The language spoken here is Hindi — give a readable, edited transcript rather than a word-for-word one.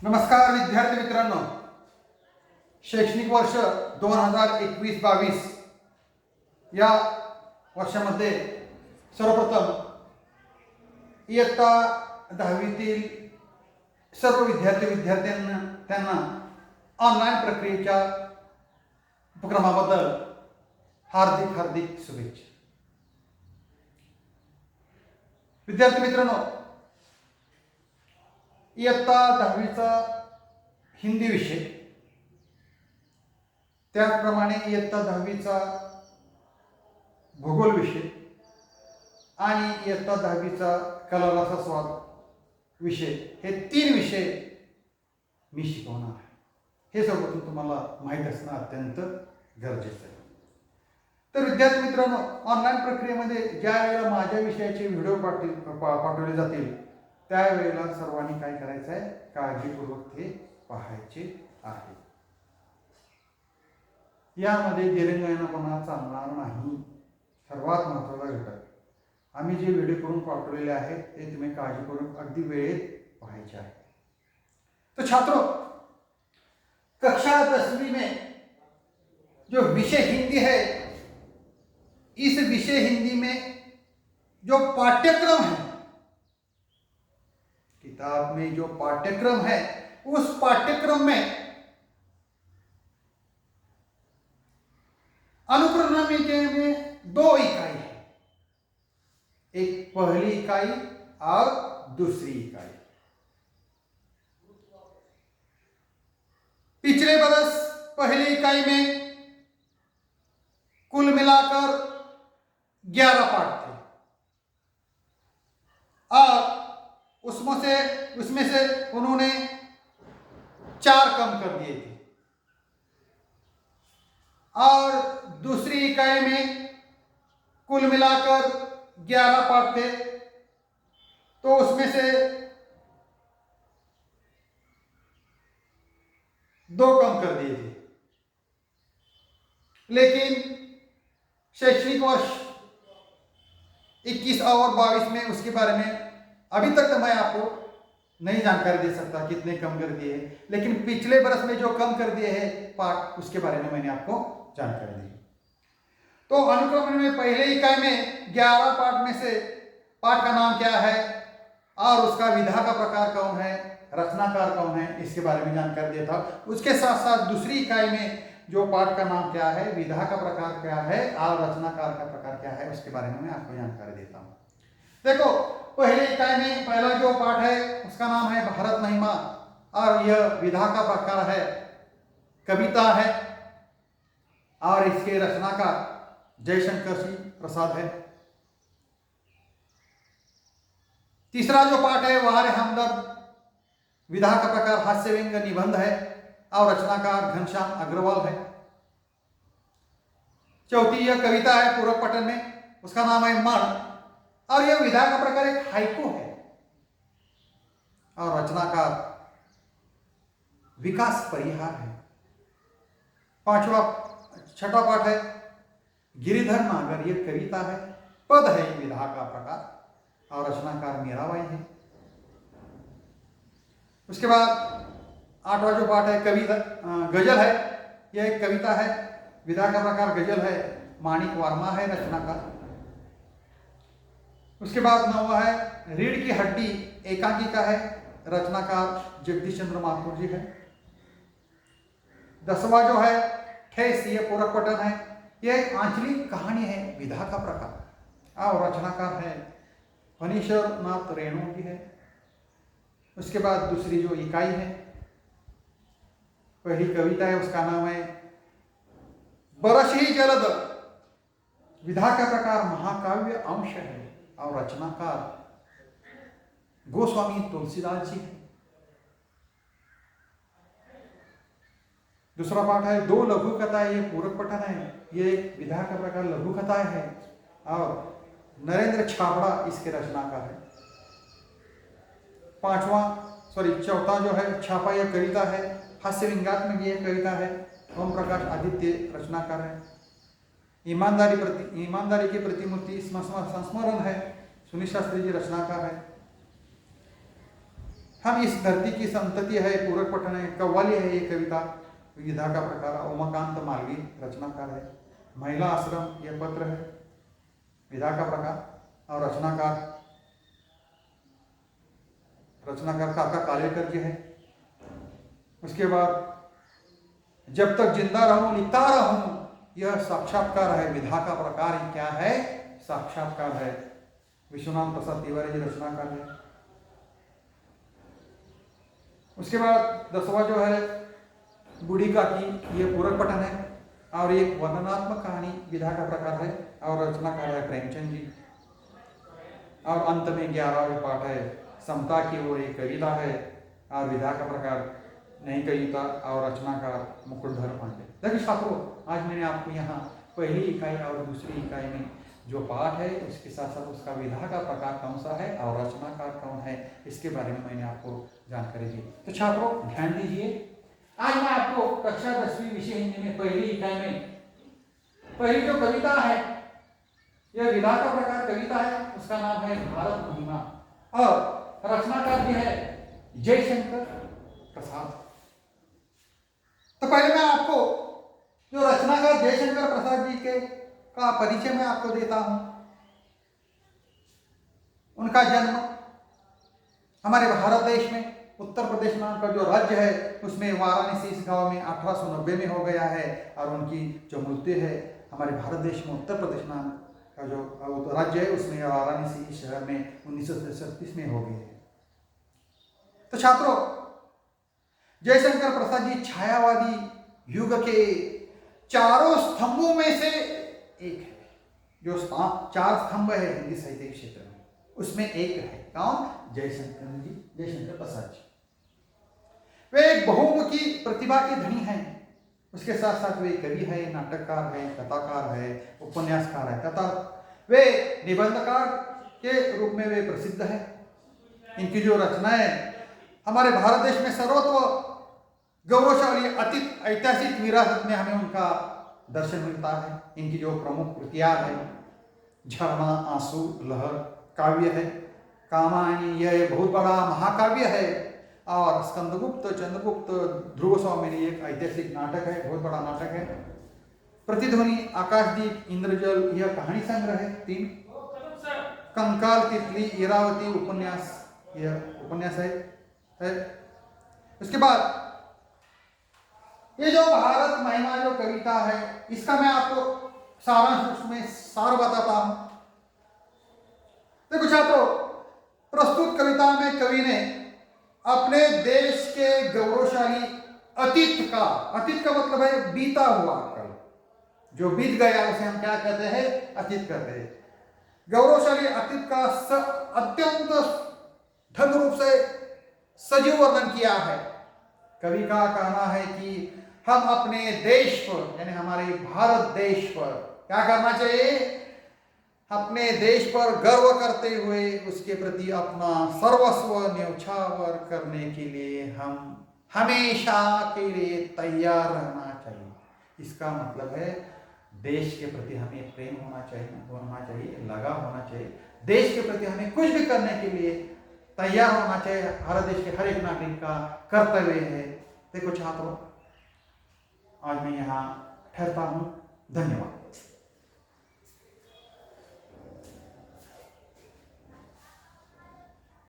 नमस्कार विद्यार्थी मित्रांनो, शैक्षणिक वर्ष 2021-22 या वर्षामध्ये सर्वप्रथम इयत्ता 10वीतील सर्व विद्यार्थ्यांना त्यांना ऑनलाईन प्रक्रियेच्या उपक्रमाबद्दल हार्दिक शुभेच्छा। विद्यार्थी मित्रांनो, इयत्ता 10वीचा हिंदी विषय, त्याचप्रमाणे इयत्ता 10वीचा भूगोल विषय आणि इयत्ता 10वीचा कला रस स्वाद विषय, हे 3 विषय मी शिकवणार आहे। हे सर्वप्रथम तुम्हाला माहीत असणं अत्यंत गरजेचं आहे। तर विद्यार्थी मित्रांनो, ऑनलाईन प्रक्रियेमध्ये ज्या वेळेला माझ्या विषयाचे व्हिडिओ पाठवले जातील त्यावेळेला सर्वांनी काय करायचं आहे, काळजीपूर्वक ते पाहायचे आहे। यामध्ये दिरंगाईपणा चालणार नाही। सर्वात महत्त्वाचा घटक, आम्ही जे व्हिडिओ करून पाठवलेले आहेत ते तुम्ही काळजीपूर्वक अगदी वेळेत पाहायचे आहे। तो छात्रों, कक्षा 10वीं में जो विषय हिंदी है, इस विषय हिंदी में जो पाठ्यक्रम है, किताब में जो पाठ्यक्रम है, उस पाठ्यक्रम में अनुक्रमणिका में 2 इकाई है, एक पहली इकाई और दूसरी इकाई। पिछले बरस पहली इकाई में कुल मिलाकर 11 पाठ थे और उसमें से उन्होंने 4 कम कर दिए थे, और दूसरी इकाई में कुल मिलाकर 11 पाठ थे, तो उसमें से 2 कम कर दिए थे। लेकिन शैक्षणिक वर्ष 21 और 22 में उसके बारे में अभी तक तो मैं आपको नहीं जानकारी दे सकता कितने कम कर दिए हैं, लेकिन पिछले बरस में जो कम कर दिए हैं पाठ, उसके बारे में मैंने आपको जानकारी दी। तो अनुक्रमण में पहले इकाई में 11 पाठ में से पाठ का नाम क्या है और उसका विधा का प्रकार कौन है, रचनाकार कौन है, इसके बारे में जानकारी दिया था। उसके साथ साथ दूसरी इकाई में जो पाठ का नाम क्या है, विधा का प्रकार क्या है और रचनाकार का प्रकार क्या है, उसके बारे में मैं आपको जानकारी देता हूँ। देखो, पहले इकाई में पहला जो पाठ है उसका नाम है भारत महिमा, और यह विधा का प्रकार है, कविता है, और इसके रचनाकार जयशंकर सिंह प्रसाद है। तीसरा जो पाठ है वारे हमदर्द, विधा का प्रकार हास्य व्यंग निबंध है और रचनाकार घनश्याम अग्रवाल है। चौथी यह कविता है पूरक पठन में, उसका नाम है मन, और यह विधा का प्रकार एक हाइकू है, और रचनाकार विकास परिहार है। छठा पाठ है गिरिधर नागर, यह कविता है, पद है विधा का प्रकार, और रचनाकार मीराबाई है। उसके बाद 8वां जो पाठ है कविता गजल है, यह एक कविता है, विधा का प्रकार गजल है, माणिक वर्मा है रचनाकार। उसके बाद 9वां है रीढ़ की हड्डी, एकांकिका है, रचनाकार जगदीश चंद्र माथुर जी है। 10वां जो है ठेस, यह पूरक पठन है, यह एक आंचलिक कहानी है, विधा का प्रकार, और रचनाकार है फणीश्वर नाथ रेणु जी है। उसके बाद दूसरी जो इकाई है, पहली कविता है, उसका नाम है बरस ही जलद, विधा का प्रकार महाकाव्य अंश है, और रचनाकार गोस्वामी तुलसीदास जी है। दूसरा पाठ है 2 लघु कथाएं, ये पूरक पठन है, ये विधा का प्रकार लघु कथाएं है, और नरेंद्र छाबड़ा इसके रचनाकार है। चौथा जो है छापा, यह कविता है, हास्य व्यंग्यात्मक यह कविता है, ओम प्रकाश आदित्य रचनाकार है। ईमानदारी की प्रतिमूर्ति संस्मरण है, सुनील शास्त्री जी रचनाकार है। हम इस धरती की संतति है, पूरक पठन है, कव्वाली है ये कविता, विधा का प्रकार। उमाकांत मालवीय रचनाकार है। महिला आश्रम यह पत्र है, विधा का प्रकार। और रचनाकार काका कालेकर जी है। उसके बाद जब तक जिंदा रहूं लिखता रहूं, यह साक्षात्कार है। विधा का प्रकार क्या है? साक्षात्कार है। विश्वनाथ प्रसाद तिवारी जी रचनाकार है। उसके बाद 10वां जो है बूढ़ी काकी, ये पूरक पठन है। और एक वर्णनात्मक कहानी विधा का प्रकार है और रचनाकार है प्रेमचंद जी। और अंत में 11वां पाठ है समता की ओर, एक कविता है और विधा का प्रकार नई कविता और रचनाकार मुकुटधर पांडे। देखिए छात्रों, आज मैंने आपको यहाँ पहली इकाई और दूसरी इकाई में जो पाठ है उसके साथ साथ उसका विधा का प्रकार कौन सा है और रचनाकार कौन है, इसके बारे में मैंने आपको जानकारी दी। तो छात्रों ध्यान दीजिए, आज मैं आपको कक्षा 10वीं विषय हिंदी में पहली इकाई में पहली जो कविता है, यह विधा का प्रकार कविता है, उसका नाम है भारत महिमा और रचनाकार भी है जयशंकर प्रसाद। तो पहले मैं आपको जो रचनाकार जयशंकर प्रसाद जी के का परिचय मैं आपको देता हूं। उनका जन्म हमारे भारत देश में उत्तर प्रदेश नाम का जो राज्य है उसमें वाराणसी इस गांव में 1890 में हो गया है। और उनकी जो मृत्यु है हमारे भारत देश में उत्तर प्रदेश नाम का जो राज्य है उसमें वाराणसी शहर में 1937 में हो गई है। तो छात्रों, जयशंकर प्रसाद जी छायावादी युग के चारों स्तंभों में से एक है। जो 4 स्तंभ है हिंदी साहित्य क्षेत्र में, उसमें एक है। कौन? जयशंकर प्रसाद जी। वे एक बहुमुखी प्रतिभा के धनी हैं। उसके साथ साथ वे कवि है, नाटककार है, कथाकार है, उपन्यासकार है तथा वे निबंधकार के रूप में वे प्रसिद्ध है। इनकी जो रचनाएं हमारे भारत देश में सर्वत्र गौरवशाली अतीत ऐतिहासिक विरासत में हमें उनका दर्शन मिलता है। इनकी जो प्रमुख कृतियां है झरना, आंसू, लहर काव्य है। कामायनी यह बहुत बड़ा महाकाव्य है। और स्कंदगुप्त, चंद्रगुप्त, ध्रुव स्वामिनी एक ऐतिहासिक नाटक है, बहुत बड़ा नाटक है। प्रतिध्वनि, आकाशदीप, इंद्रजल यह कहानी संग्रह है 3। कंकाल, तितली, इरावती उपन्यास, यह उपन्यास है। उसके बाद ये जो भारत महिमा जो कविता है, इसका मैं आपको सारांश में सार बताता हूं। देखो छात्रों, प्रस्तुत कविता में कवि ने अपने देश के गौरवशाली अतीत का मतलब है बीता हुआ कल, जो बीत गया उसे हम क्या कहते हैं? अतीत कहते हैं। गौरवशाली अतीत का अत्यंत ढंग रूप से सजीव वर्णन किया है। कवि का कहना है कि हम अपने देश पर यानी हमारे भारत देश पर क्या करना चाहिए? अपने देश पर गर्व करते हुए उसके प्रति अपना सर्वस्व न्यौछावर करने के लिए हम हमेशा के लिए तैयार रहना चाहिए। इसका मतलब है देश के प्रति हमें प्रेम होना चाहिए, लगाव होना चाहिए। देश के प्रति हमें कुछ भी करने के लिए तैयार होना चाहिए। भारत देश के हर एक नागरिक का कर्तव्य है। देखो छात्रों, आज मैं यहाँ ठहरता हूँ। धन्यवाद।